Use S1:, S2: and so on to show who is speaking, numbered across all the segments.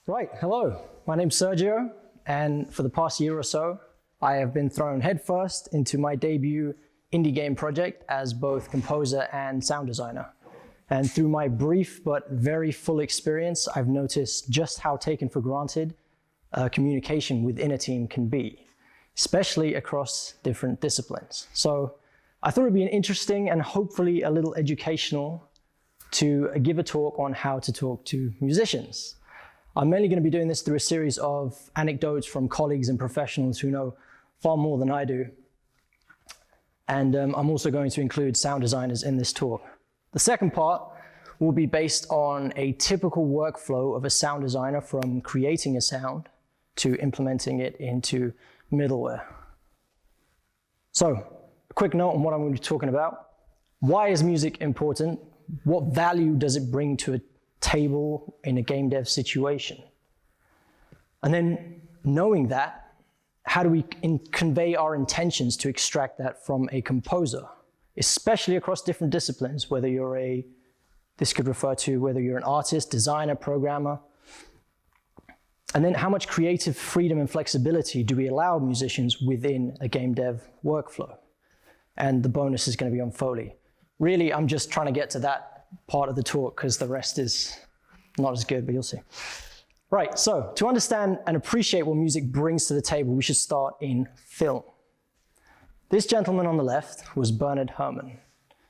S1: Right, hello. My name's Sergio, and for the past year or so, I have been thrown headfirst into my debut indie game project as both composer and sound designer. And through my brief but very full experience, I've noticed just how taken for granted communication within a team can be, especially across different disciplines. So I thought it'd be an interesting and hopefully a little educational to give a talk on how to talk to musicians. I'm mainly going to be doing this through a series of anecdotes from colleagues and professionals who know far more than I do. And I'm also going to include sound designers in this talk. The second part will be based on a typical workflow of a sound designer from creating a sound to implementing it into middleware. So, a quick note on what I'm going to be talking about. Why is music important? What value does it bring to a table in a game dev situation? And then knowing that, how do we convey our intentions to extract that from a composer, especially across different disciplines, whether you're this could refer to whether you're an artist, designer, programmer. And then how much creative freedom and flexibility do we allow musicians within a game dev workflow? And the bonus is going to be on Foley. Really, I'm just trying to get to that part of the talk because the rest is not as good, but you'll see. Right, so to understand and appreciate what music brings to the table, we should start in film. This gentleman on the left was Bernard Herrmann,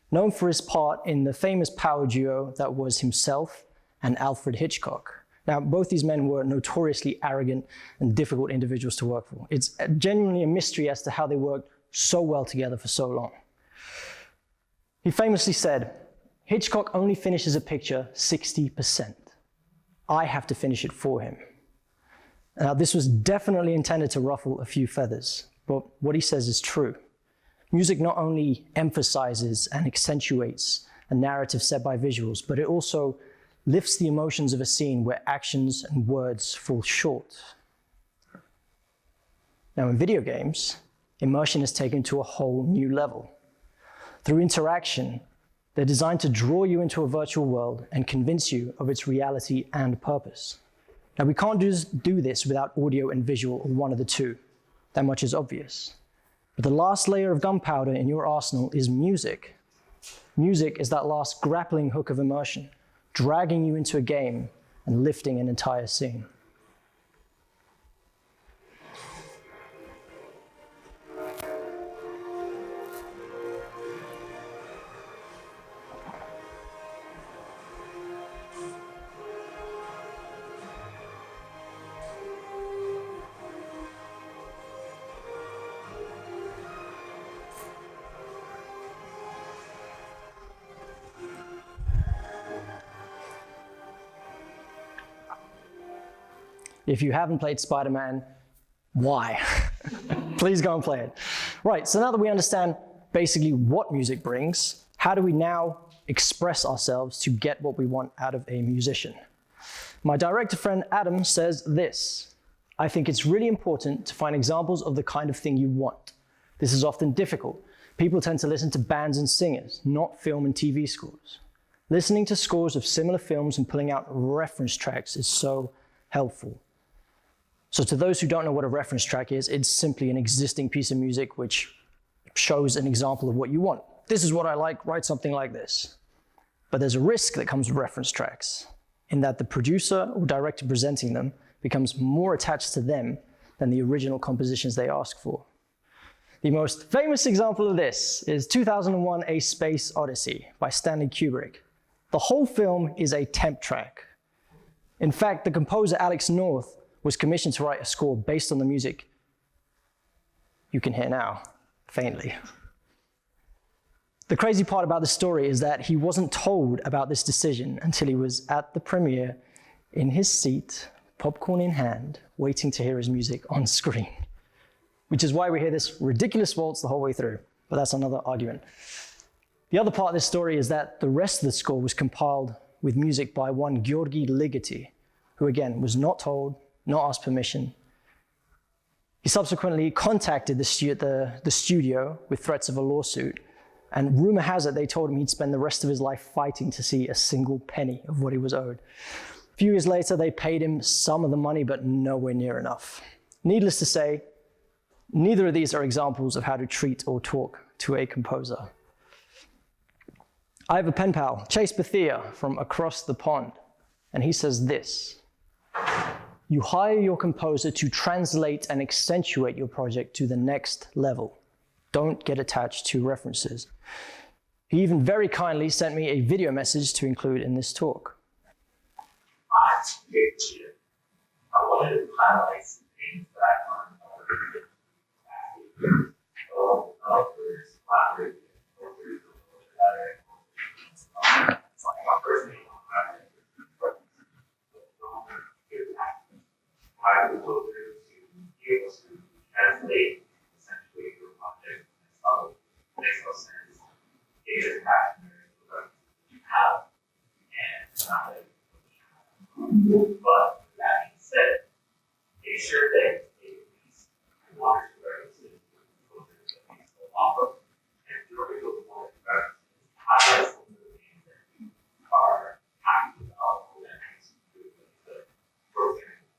S1: known for his part in the famous power duo that was himself and Alfred Hitchcock. Now, both these men were notoriously arrogant and difficult individuals to work for. It's genuinely a mystery as to how they worked so well together for so long. He famously said, "Hitchcock only finishes a picture 60%. I have to finish it for him." Now, this was definitely intended to ruffle a few feathers, but what he says is true. Music not only emphasizes and accentuates a narrative set by visuals, but it also lifts the emotions of a scene where actions and words fall short. Now, in video games, immersion is taken to a whole new level. Through interaction, they're designed to draw you into a virtual world and convince you of its reality and purpose. Now, we can't just do this without audio and visual, or one of the two. That much is obvious. But the last layer of gunpowder in your arsenal is music. Music is that last grappling hook of immersion, dragging you into a game and lifting an entire scene. If you haven't played Spider-Man, why? Please go and play it. Right, so now that we understand basically what music brings, how do we now express ourselves to get what we want out of a musician? My director friend Adam says this: "I think it's really important to find examples of the kind of thing you want. This is often difficult. People tend to listen to bands and singers, not film and TV scores. Listening to scores of similar films and pulling out reference tracks is so helpful." So to those who don't know what a reference track is, it's simply an existing piece of music which shows an example of what you want. This is what I like, write something like this. But there's a risk that comes with reference tracks, in that the producer or director presenting them becomes more attached to them than the original compositions they ask for. The most famous example of this is 2001: A Space Odyssey by Stanley Kubrick. The whole film is a temp track. In fact, the composer Alex North was commissioned to write a score based on the music you can hear now, faintly. The crazy part about the story is that he wasn't told about this decision until he was at the premiere in his seat, popcorn in hand, waiting to hear his music on screen. Which is why we hear this ridiculous waltz the whole way through, but that's another argument. The other part of this story is that the rest of the score was compiled with music by one Gheorghi Ligeti, who again was not told, not asked permission. He subsequently contacted the studio with threats of a lawsuit, and rumor has it they told him he'd spend the rest of his life fighting to see a single penny of what he was owed. A few years later, they paid him some of the money, but nowhere near enough. Needless to say, neither of these are examples of how to treat or talk to a composer. I have a pen pal, Chase Bethia, from across the pond, and he says this: you hire your composer to translate and accentuate your project to the next level. Don't get attached to references. He even very kindly sent me a video message to include in this talk.
S2: I wanted to highlight some things that I learned over it's like my first name. I would go through to be able to translate essentially your project and so it makes no sense. It is passionate about what you have and not that but that being said, make sure that at least one or two references to offer and during those one or two references, highlight some of the things that you are happy about that makes you do good. For example,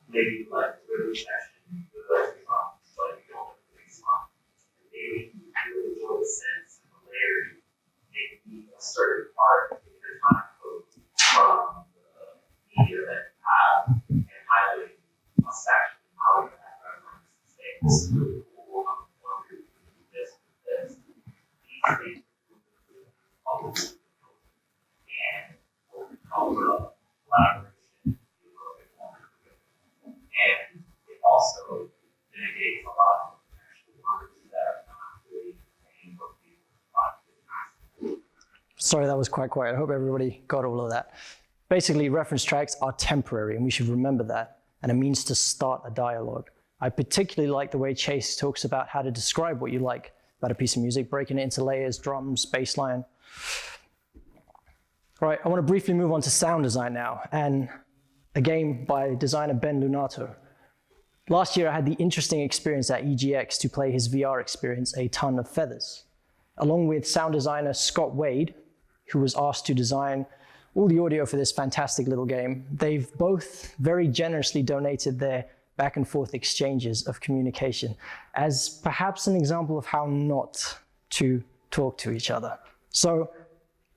S2: maybe like release action, the left response, but you don't release response. Maybe you really enjoy the sense and the clarity, maybe a certain part of your time code from the media that you have and highlight a section of how you have reference and say, this is really cool, I'm going to do this with this. These things always and what we call collaboration. And it also mitigates a lot of actual words that are not really paying for people.
S1: Sorry, that was quite quiet. I hope everybody got all of that. Basically, reference tracks are temporary, and we should remember that, and it means to start a dialogue. I particularly like the way Chase talks about how to describe what you like about a piece of music, breaking it into layers, drums, bass line. All right, I want to briefly move on to sound design now, and a game by designer Ben Lunato. Last year, I had the interesting experience at EGX to play his VR experience, A Ton of Feathers, along with sound designer Scott Wade, who was asked to design all the audio for this fantastic little game. They've both very generously donated their back and forth exchanges of communication as perhaps an example of how not to talk to each other. So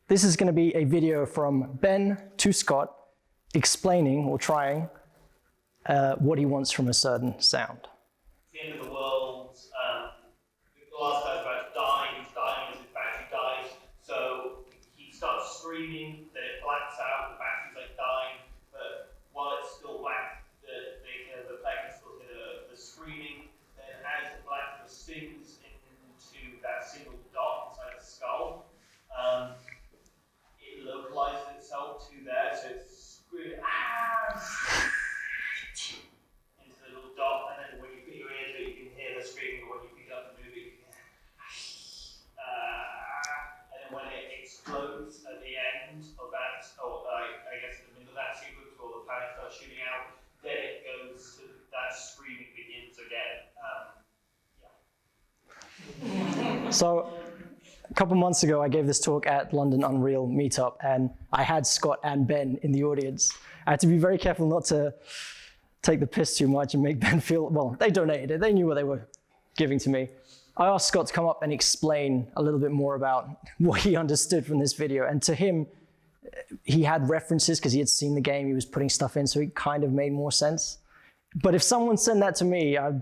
S1: this is going to be a video from Ben to Scott explaining or trying what he wants from a certain sound.
S2: The end of the world, the last guy's about to die, he's dying as his battery dies, so he starts screaming, then it blacks out, the battery's like dying, but while it's still black, the player can still hear the screaming, then as the blackness sinks into that single dot inside the skull, it localizes itself to there, so it's screaming, into the little dot, and then when you put your ear to it, you can hear the screaming, or when you pick it up and move it, you can hear, and then when it explodes at the end of that, or I guess in the middle of that sequence, or the planet starts shooting out, then it goes to that screaming begins again.
S1: So a couple months ago, I gave this talk at London Unreal Meetup, and I had Scott and Ben in the audience. I had to be very careful not to take the piss too much and make Ben feel, well, they donated it. They knew what they were giving to me. I asked Scott to come up and explain a little bit more about what he understood from this video. And to him, he had references because he had seen the game, he was putting stuff in, so it kind of made more sense. But if someone sent that to me, I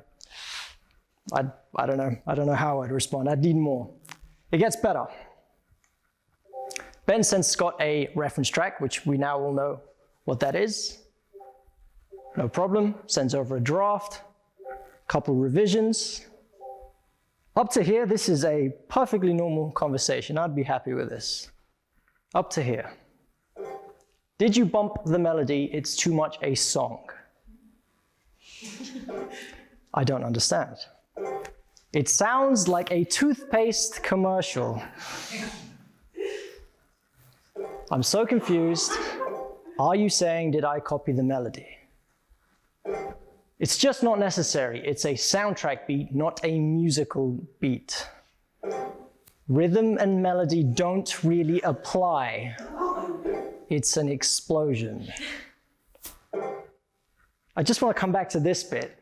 S1: don't know. I don't know how I'd respond. I'd need more. It gets better. Ben sends Scott a reference track, which we now all know what that is. No problem. Sends over a draft, couple revisions. Up to here, this is a perfectly normal conversation. I'd be happy with this. Up to here. Did you bump the melody? It's too much a song. I don't understand. It sounds like a toothpaste commercial. I'm so confused. Are you saying, did I copy the melody? It's just not necessary. It's a soundtrack beat, not a musical beat. Rhythm and melody don't really apply. It's an explosion. I just want to come back to this bit.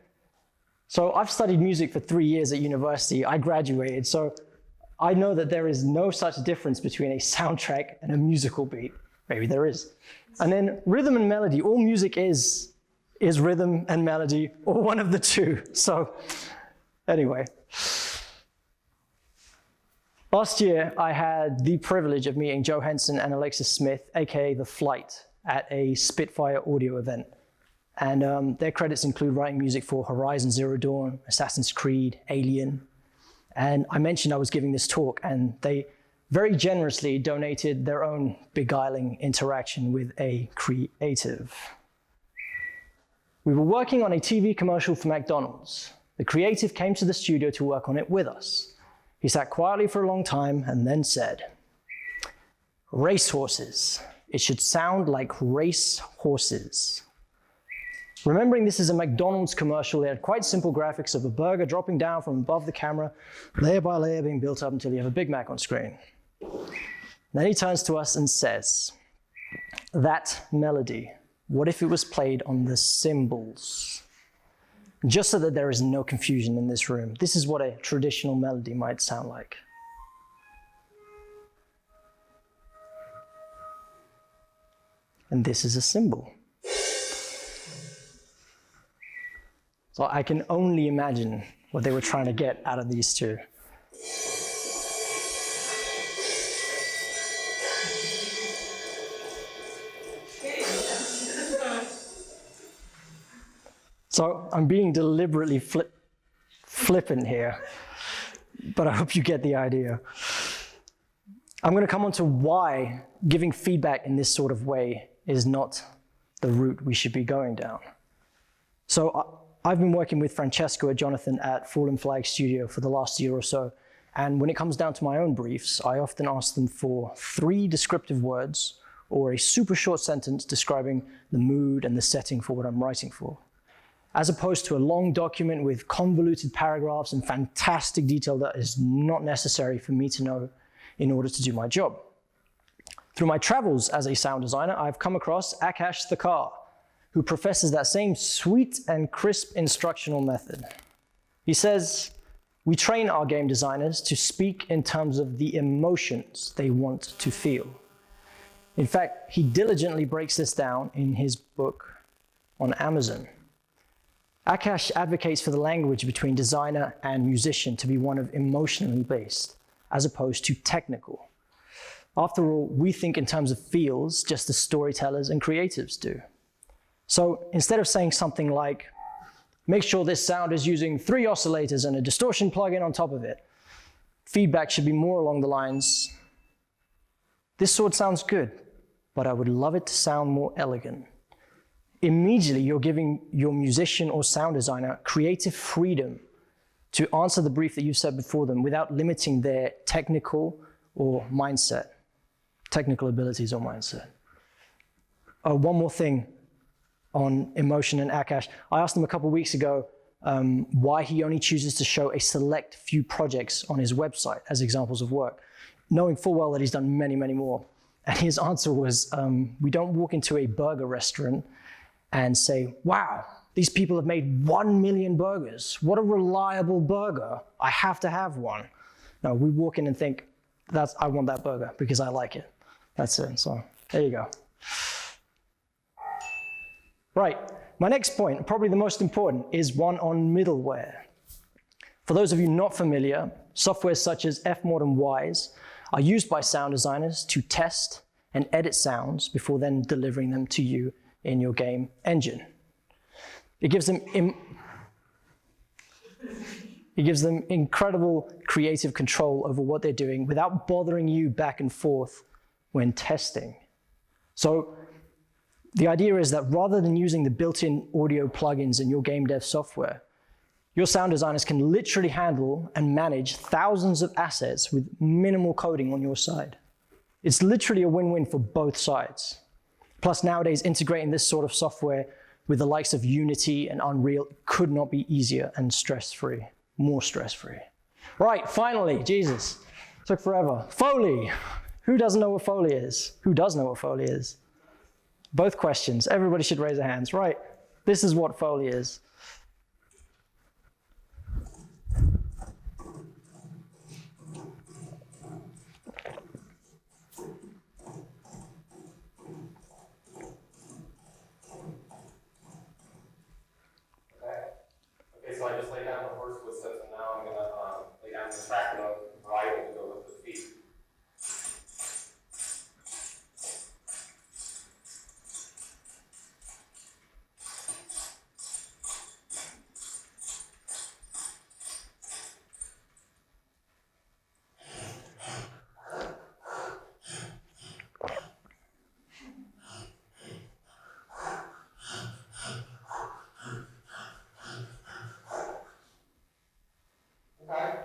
S1: So I've studied music for 3 years at university. I graduated, so I know that there is no such difference between a soundtrack and a musical beat. Maybe there is. And then rhythm and melody, all music is rhythm and melody, or one of the two. So anyway. Last year, I had the privilege of meeting Joe Henson and Alexis Smith, aka The Flight, at a Spitfire audio event. And their credits include writing music for Horizon Zero Dawn, Assassin's Creed, Alien. And I mentioned I was giving this talk, and they very generously donated their own beguiling interaction with a creative. We were working on a TV commercial for McDonald's. The creative came to the studio to work on it with us. He sat quietly for a long time and then said, "Racehorses. It should sound like race horses." Remembering this is a McDonald's commercial, they had quite simple graphics of a burger dropping down from above the camera, layer by layer being built up until you have a Big Mac on screen. Then he turns to us and says, "That melody, what if it was played on the cymbals?" Just so that there is no confusion in this room, this is what a traditional melody might sound like. And this is a cymbal. So I can only imagine what they were trying to get out of these two. So I'm being deliberately flippant here, but I hope you get the idea. I'm going to come on to why giving feedback in this sort of way is not the route we should be going down. So I've been working with Francesco and Jonathan at Fallen Flag Studio for the last year or so, and when it comes down to my own briefs, I often ask them for 3 descriptive words or a super short sentence describing the mood and the setting for what I'm writing for, as opposed to a long document with convoluted paragraphs and fantastic detail that is not necessary for me to know in order to do my job. Through my travels as a sound designer, I've come across Akash Thakar, who professes that same sweet and crisp instructional method. He says, "We train our game designers to speak in terms of the emotions they want to feel." In fact, he diligently breaks this down in his book on Amazon. Akash advocates for the language between designer and musician to be one of emotionally based, as opposed to technical. After all, we think in terms of feels just as storytellers and creatives do. So instead of saying something like, "Make sure this sound is using 3 oscillators and a distortion plugin on top of it," feedback should be more along the lines, "This sort sounds good, but I would love it to sound more elegant." Immediately, you're giving your musician or sound designer creative freedom to answer the brief that you've set before them without limiting their technical abilities or mindset. One more thing on emotion and Akash. I asked him a couple of weeks ago why he only chooses to show a select few projects on his website as examples of work, knowing full well that he's done many, many more. And his answer was, we don't walk into a burger restaurant and say, "Wow, these people have made 1 million burgers. What a reliable burger. I have to have one." No, we walk in and think, I want that burger because I like it. That's it. So there you go. Right, my next point, probably the most important, is one on middleware. For those of you not familiar, software such as Fmod and Wise are used by sound designers to test and edit sounds before then delivering them to you in your game engine. It gives them incredible creative control over what they're doing without bothering you back and forth when testing. So the idea is that rather than using the built-in audio plugins in your game dev software, your sound designers can literally handle and manage thousands of assets with minimal coding on your side. It's literally a win-win for both sides. Plus, nowadays, integrating this sort of software with the likes of Unity and Unreal could not be easier and stress-free, more stress-free. Right, finally, Jesus, took forever. Foley. Who doesn't know what Foley is? Who does know what Foley is? Both questions. Everybody should raise their hands. Right. This is what Foley is.
S3: Okay, so I just laid down the horse footsteps, and now I'm going to lay down the track of bridle to go with the feet. Okay.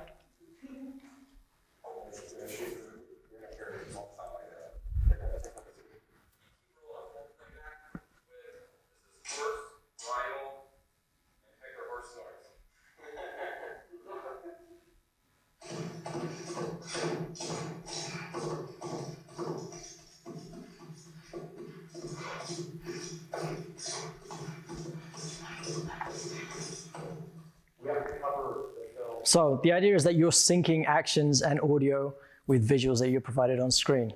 S1: So the idea is that you're syncing actions and audio with visuals that you're provided on screen.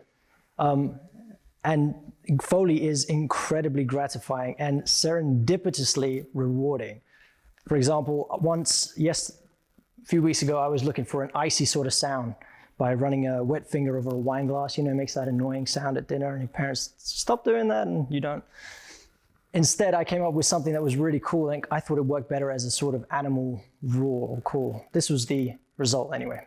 S1: And Foley is incredibly gratifying and serendipitously rewarding. For example, a few weeks ago, I was looking for an icy sort of sound by running a wet finger over a wine glass. You know, it makes that annoying sound at dinner, and your parents stop doing that, and you don't. Instead, I came up with something that was really cool, and I thought it worked better as a sort of animal roar or call. This was the result anyway.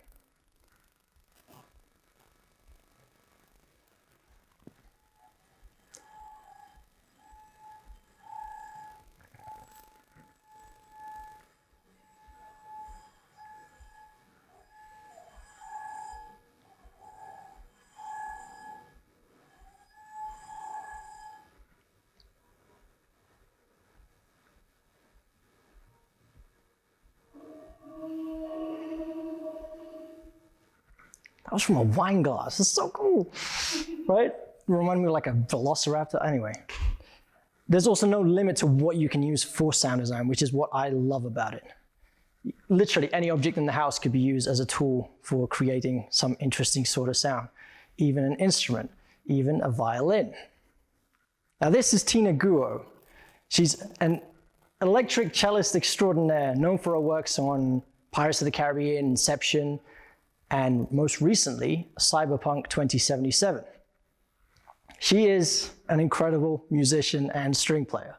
S1: That was from a wine glass. It's so cool, right? It reminded me of like a velociraptor. Anyway, there's also no limit to what you can use for sound design, which is what I love about it. Literally any object in the house could be used as a tool for creating some interesting sort of sound. Even an instrument, even a violin. Now this is Tina Guo. She's an electric cellist extraordinaire, known for her works on Pirates of the Caribbean, Inception, and most recently, Cyberpunk 2077. She is an incredible musician and string player,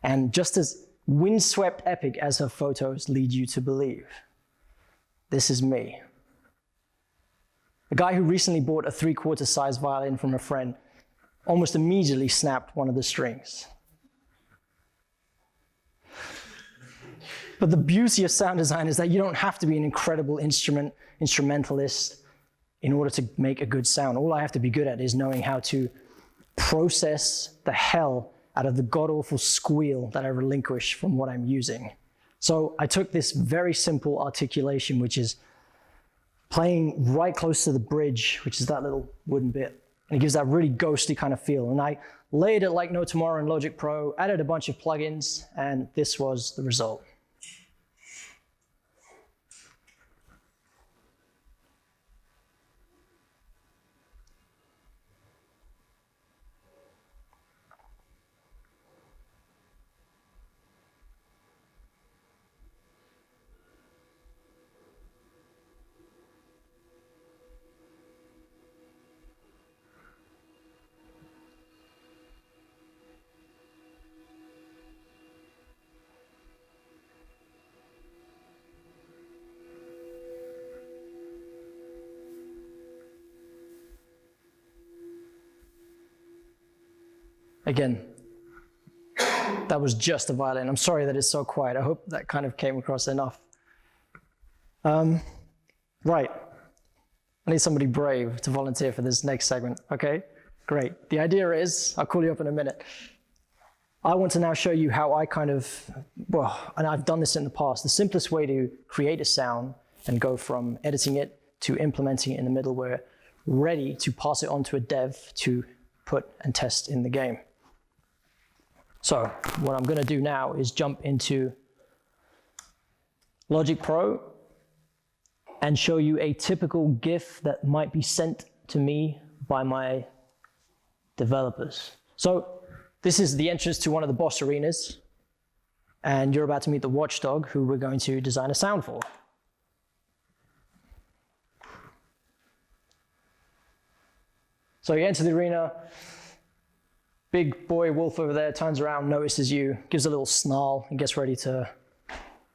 S1: and just as windswept epic as her photos lead you to believe. This is me. A guy who recently bought a 3/4 size violin from a friend almost immediately snapped one of the strings. But the beauty of sound design is that you don't have to be an incredible instrumentalist in order to make a good sound. All I have to be good at is knowing how to process the hell out of the god-awful squeal that I relinquish from what I'm using. So I took this very simple articulation, which is playing right close to the bridge, which is that little wooden bit, and it gives that really ghostly kind of feel. And I layered it like no tomorrow in Logic Pro, added a bunch of plugins, and this was the result. Again, that was just a violin. I'm sorry that it's so quiet. I hope that kind of came across enough. Right. I need somebody brave to volunteer for this next segment, okay? Great. The idea is, I'll call you up in a minute. I want to now show you how I and I've done this in the past, the simplest way to create a sound and go from editing it to implementing it in the middleware, ready to pass it on to a dev to put and test in the game. So So what I'm gonna do now is jump into Logic Pro and show you a typical GIF that might be sent to me by my developers. So this is the entrance to one of the boss arenas, and you're about to meet the watchdog who we're going to design a sound for. So you enter the arena, big boy wolf over there turns around, notices you, gives a little snarl, and gets ready to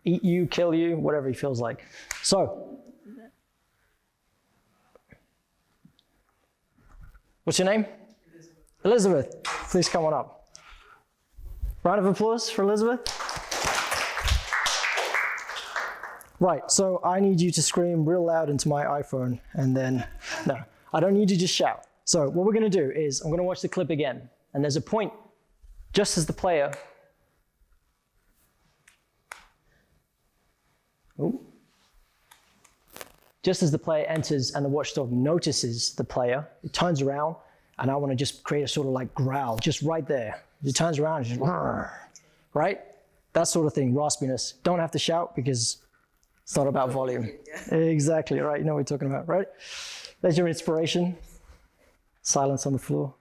S1: eat you, kill you, whatever he feels like. So, what's your name? Elizabeth. Please come on up. Round of applause for Elizabeth. Right, so I need you to scream real loud into my iPhone, and then, no, I don't need you to just shout. So what we're gonna do is, I'm gonna watch the clip again, and there's a point just as the player, just as the player enters and the watchdog notices the player, it turns around, and I wanna just create a sort of like growl, just right there. It turns around, and just, right? That sort of thing, raspiness. Don't have to shout because it's not about volume. Exactly, right, you know what we're talking about, right? There's your inspiration. Silence on the floor.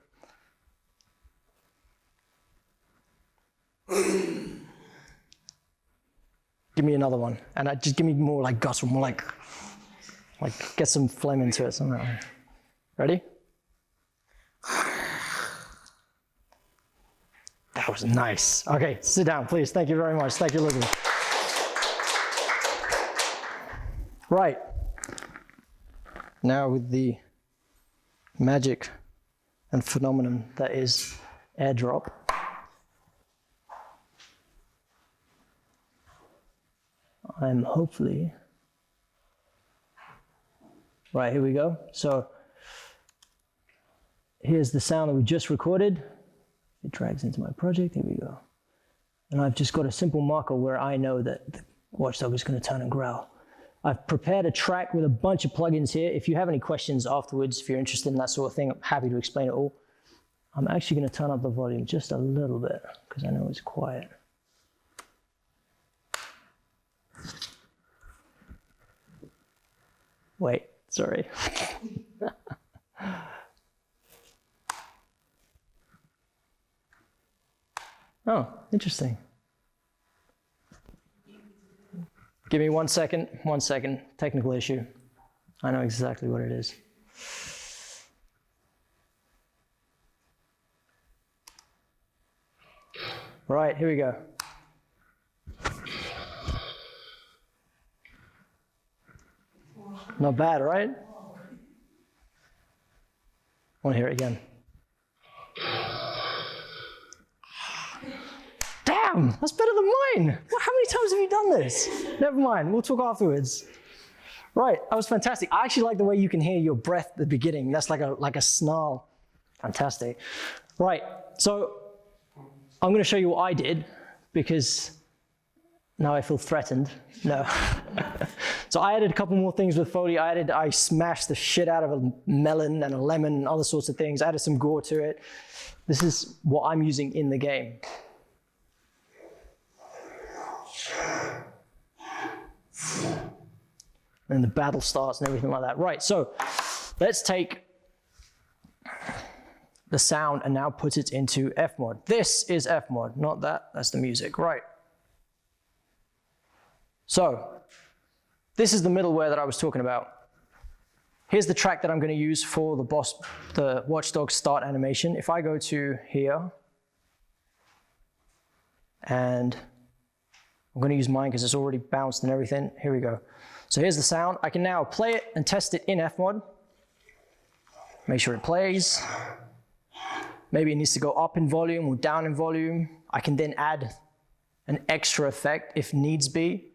S1: Give me another one, and just give me more like guts, more like get some phlegm into it somehow. Ready? That was nice. Okay, sit down, please. Thank you very much. Thank you, Elizabeth. Right. Now with the magic and phenomenon that is airdrop. I'm hopefully, right, here we go. So here's the sound that we just recorded. It drags into my project, here we go. And I've just got a simple marker where I know that the watchdog is going to turn and growl. I've prepared a track with a bunch of plugins here. If you have any questions afterwards, if you're interested in that sort of thing, I'm happy to explain it all. I'm actually going to turn up the volume just a little bit because I know it's quiet. Wait, sorry. Oh, interesting. Give me 1 second, 1 second. Technical issue. I know exactly what it is. Right, here we go. Not bad, right? Want to hear it again. Damn, that's better than mine. How many times have you done this? Never mind, we'll talk afterwards. Right, that was fantastic. I actually like the way you can hear your breath at the beginning. That's like a snarl. Fantastic. Right, so I'm going to show you what I did because now I feel threatened. No. So I added a couple more things with Foley. I smashed the shit out of a melon and a lemon and other sorts of things. Added some gore to it. This is what I'm using in the game. And the battle starts and everything like that. Right, so let's take the sound and now put it into Fmod. This is Fmod, not that, that's the music, right. So, this is the middleware that I was talking about. Here's the track that I'm going to use for the watchdog start animation. If I go to here, and I'm going to use mine because it's already bounced and everything. Here we go. So here's the sound. I can now play it and test it in Fmod. Make sure it plays. Maybe it needs to go up in volume or down in volume. I can then add an extra effect if needs be.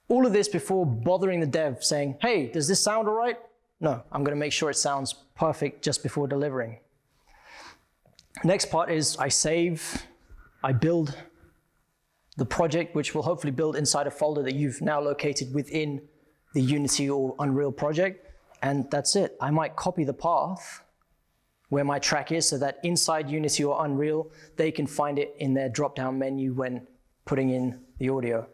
S1: All of this before bothering the dev saying, hey, does this sound all right? No, I'm going to make sure it sounds perfect just before delivering. Next part is I save, I build the project, which will hopefully build inside a folder that you've now located within the Unity or Unreal project. And that's it. I might copy the path where my track is so that inside Unity or Unreal, they can find it in their drop-down menu when putting in the audio.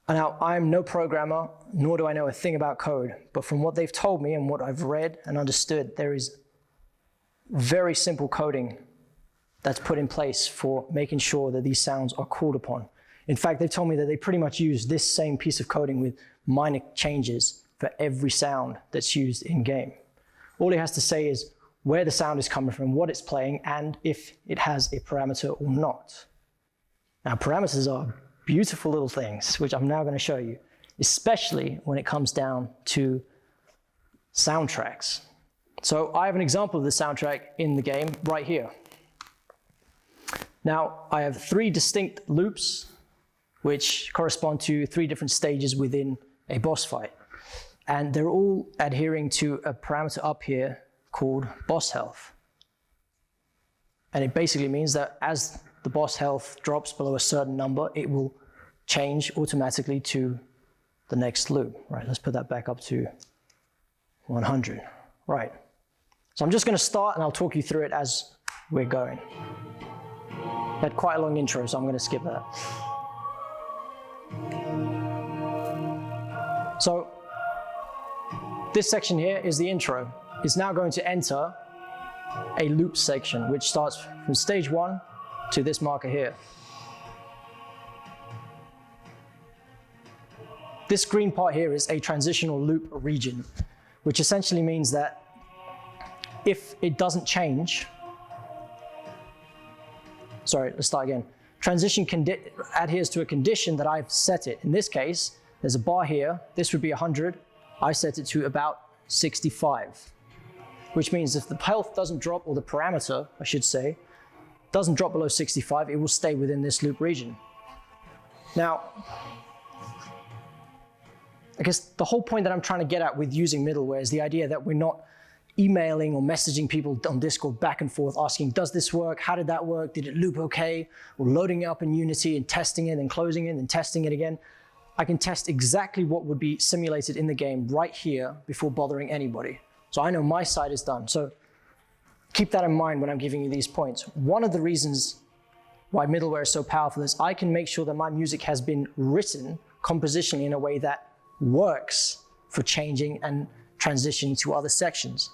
S1: Now, I'm no programmer, nor do I know a thing about code, but from what they've told me and what I've read and understood, there is very simple coding that's put in place for making sure that these sounds are called upon. In fact, they've told me that they pretty much use this same piece of coding with minor changes for every sound that's used in-game. All he has to say is where the sound is coming from, what it's playing, and if it has a parameter or not. Now, parameters are beautiful little things, which I'm now going to show you, especially when it comes down to soundtracks. So I have an example of the soundtrack in the game right here. Now, I have 3 distinct loops, which correspond to 3 different stages within a boss fight. And they're all adhering to a parameter up here called boss health. And it basically means that as the boss health drops below a certain number, it will change automatically to the next loop. Right, let's put that back up to 100. Right. So I'm just going to start and I'll talk you through it as we're going. Had quite a long intro, so I'm going to skip that. So this section here is the intro. It's now going to enter a loop section, which starts from stage 1 to this marker here. This green part here is a transitional loop region, which essentially means that if it doesn't change, sorry, let's start again. Transition adheres to a condition that I've set it. In this case, there's a bar here. This would be 100. I set it to about 65, which means if the health doesn't drop, or the parameter, I should say, doesn't drop below 65, it will stay within this loop region. Now, I guess the whole point that I'm trying to get at with using middleware is the idea that we're not emailing or messaging people on Discord back and forth asking, does this work? How did that work? Did it loop okay? Or loading it up in Unity and testing it and closing it and testing it again. I can test exactly what would be simulated in the game right here before bothering anybody. So I know my side is done. So keep that in mind when I'm giving you these points. One of the reasons why middleware is so powerful is I can make sure that my music has been written compositionally in a way that works for changing and transitioning to other sections.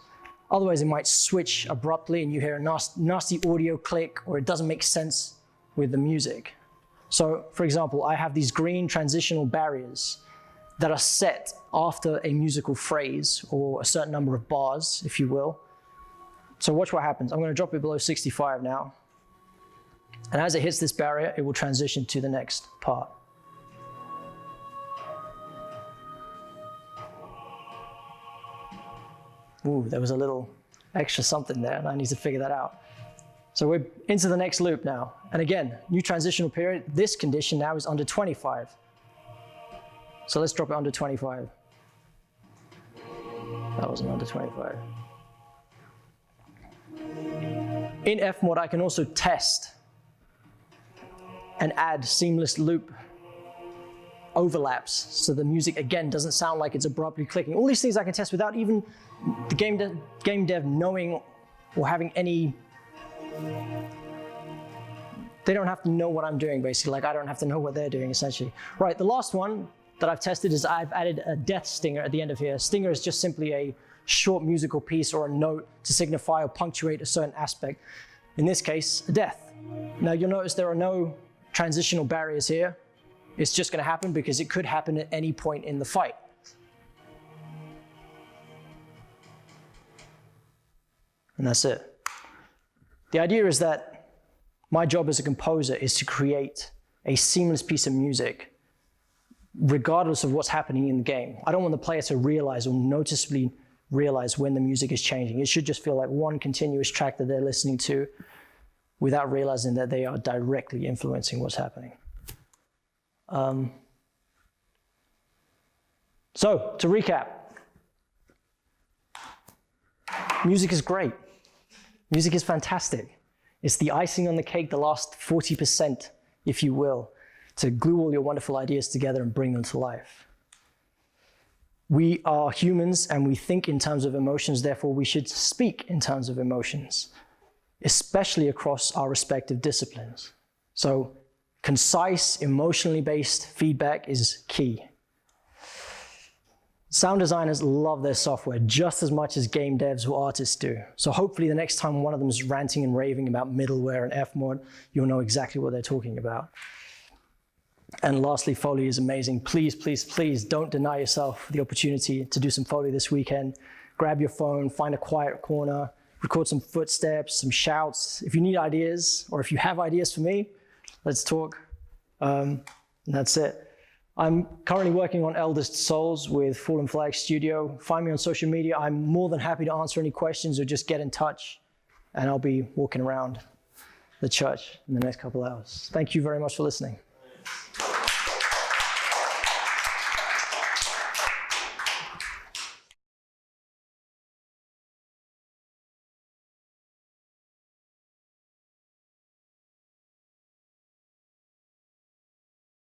S1: Otherwise, it might switch abruptly and you hear a nasty audio click, or it doesn't make sense with the music. So, for example, I have these green transitional barriers that are set after a musical phrase or a certain number of bars, if you will. So watch what happens. I'm going to drop it below 65 now. And as it hits this barrier, it will transition to the next part. Ooh, there was a little extra something there, and I need to figure that out. So we're into the next loop now. And again, new transitional period. This condition now is under 25. So let's drop it under 25. That wasn't under 25. In Fmod, I can also test and add seamless loop overlaps, so the music, again, doesn't sound like it's abruptly clicking. All these things I can test without even the game dev knowing or having any... They don't have to know what I'm doing, basically. Like, I don't have to know what they're doing, essentially. Right, the last one that I've tested is I've added a death stinger at the end of here. Stinger is just simply a short musical piece or a note to signify or punctuate a certain aspect. In this case, a death. Now, you'll notice there are no transitional barriers here. It's just going to happen because it could happen at any point in the fight. And that's it. The idea is that my job as a composer is to create a seamless piece of music regardless of what's happening in the game. I don't want the player to realize or noticeably realize when the music is changing. It should just feel like one continuous track that they're listening to without realizing that they are directly influencing what's happening. So, to recap, music is great. Music is fantastic. It's the icing on the cake, the last 40%, if you will, to glue all your wonderful ideas together and bring them to life. We are humans and we think in terms of emotions, therefore we should speak in terms of emotions, especially across our respective disciplines. So concise, emotionally based feedback is key. Sound designers love their software just as much as game devs or artists do. So hopefully the next time one of them is ranting and raving about middleware and Fmod, you'll know exactly what they're talking about. And lastly, Foley is amazing. Please, please, please don't deny yourself the opportunity to do some Foley this weekend. Grab your phone, find a quiet corner, record some footsteps, some shouts. If you need ideas, or if you have ideas for me, let's talk. And that's it. I'm currently working on Eldest Souls with Fallen Flag Studio. Find me on social media. I'm more than happy to answer any questions or just get in touch. And I'll be walking around the church in the next couple hours. Thank you very much for listening.